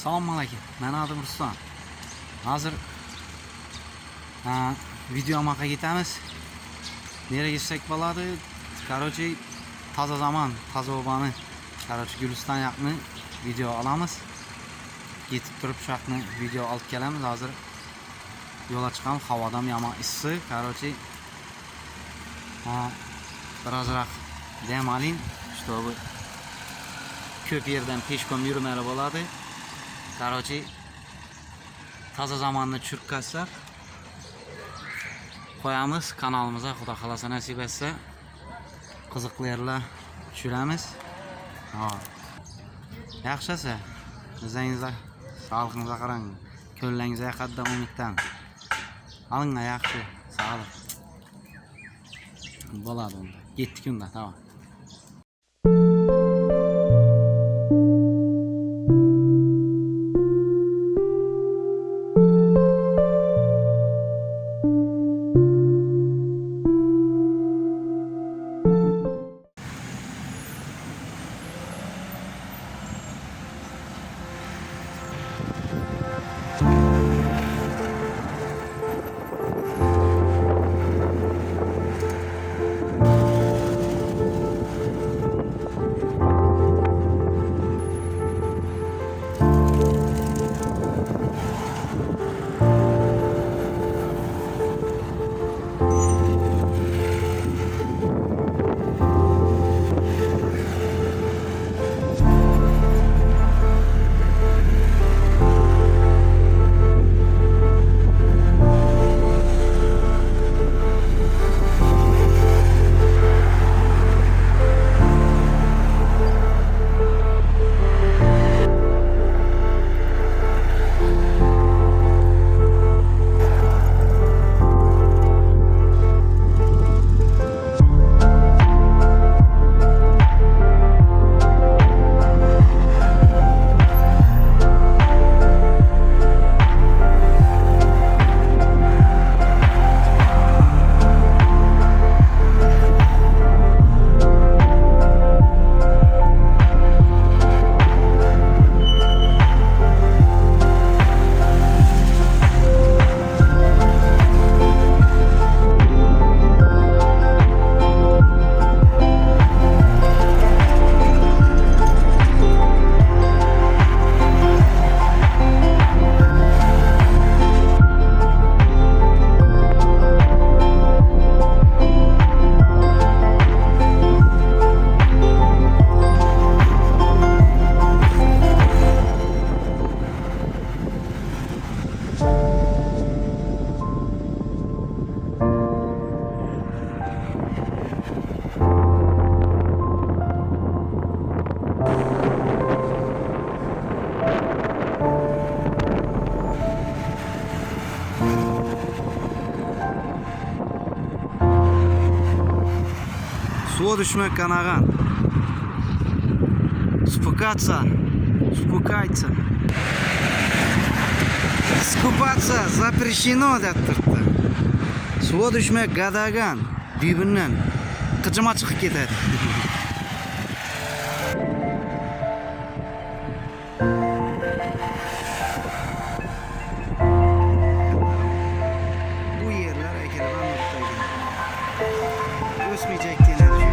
Assalomu alaykum. Men adım Ruslan. Hozir videoga ketamiz. Nereye gitsek bo'ladi? Короче, toza zaman, toza obani, короче, Guliston yoqni video olamiz. Yetib turib shu yoqni video olib kelamiz. Hozir yo'lga chiqamiz. Havodan yomon issiq. Короче, birozroq dam oling, чтобы ko'p yerdan peshkom yurmali bo'ladi. Короче, toza zamanni tushirib qo'yamiz kanalimizga. Xudo xolasa nasib etsa qiziqli yerlar tushiramiz. Yaxshisi, o'zingizga sog'lig'ingizga qarang. Ko'nglingiz yaqinda umiddan. Alinglar yaxshi, sog'lik. Bo'ladi unda. Ketdik unda, tamam. Suya düşmek kanagan. Спускаться. Спускаться. Скупаться запрещено deb turibdi. Suya düşmek gadagan. Birbirinden qijima chiqib ketadi. Bu yerler ekrandan noktagan. O'smayacak enerji.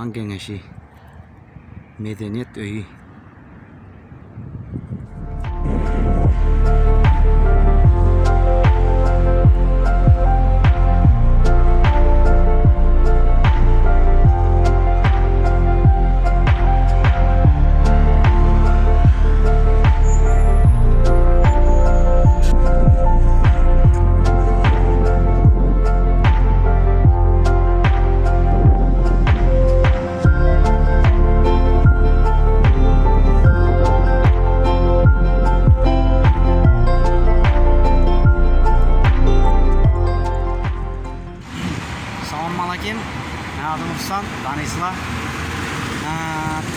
Ko'rgan Kengeshi Medeniyet Öyi. Selamünaleyküm. Ben adım Ruslan, tanıysınlar.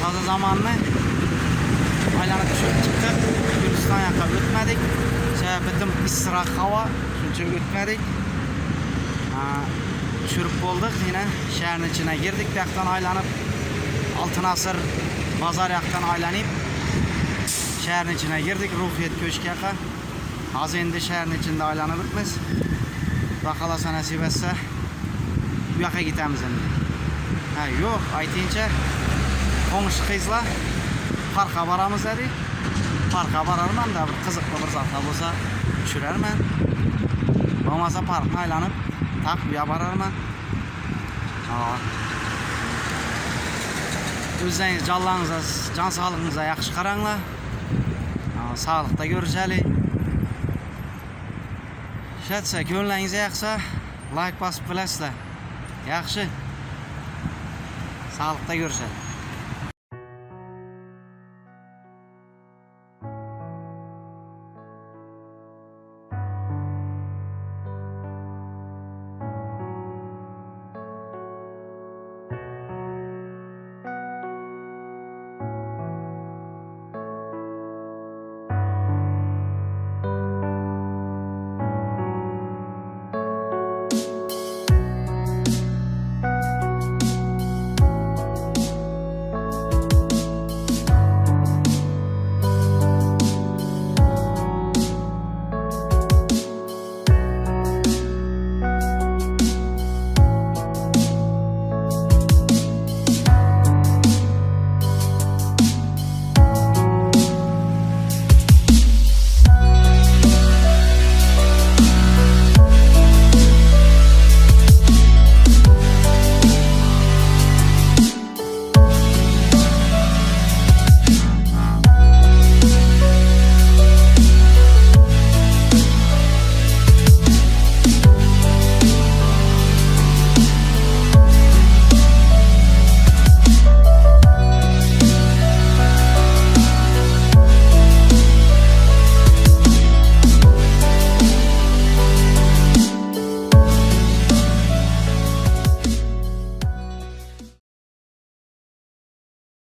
Taze zamanını aylanıp düşüp çıktık. Gülistan yaka ötmedik. Sebebitim ısırak hava, çünkü ötmedik. Düşürüp bulduk, yine şehrin içine girdik. Bir yaktan aylanıp Altınasır Bazar yaktan aylanıp şehrin içine girdik. Ruhiyet Köşkü yaka. Az endi şehrin içinde aylanıp biz. Bakalasa nasip etse bu yoqqa ketamiz endi. Yo'q, aytingcha qo'ng'ish qizlar parkqa boramiz dedi. Parkqa borarman da bir qiziqli bir zotlar bo'lsa tushirarman. Bo'lmasa parkni aylanib taq bu yoqqa borarman. O'zingiz jonlaringizga, jon sog'lig'ingizga yaxshi qaranglar. Sog'liqda ko'rishaylik. Shatsa, ko'nglingiz yaxshi, like bosib qo'yasizlar. Yaxshi. Sağlıkta görüşelim.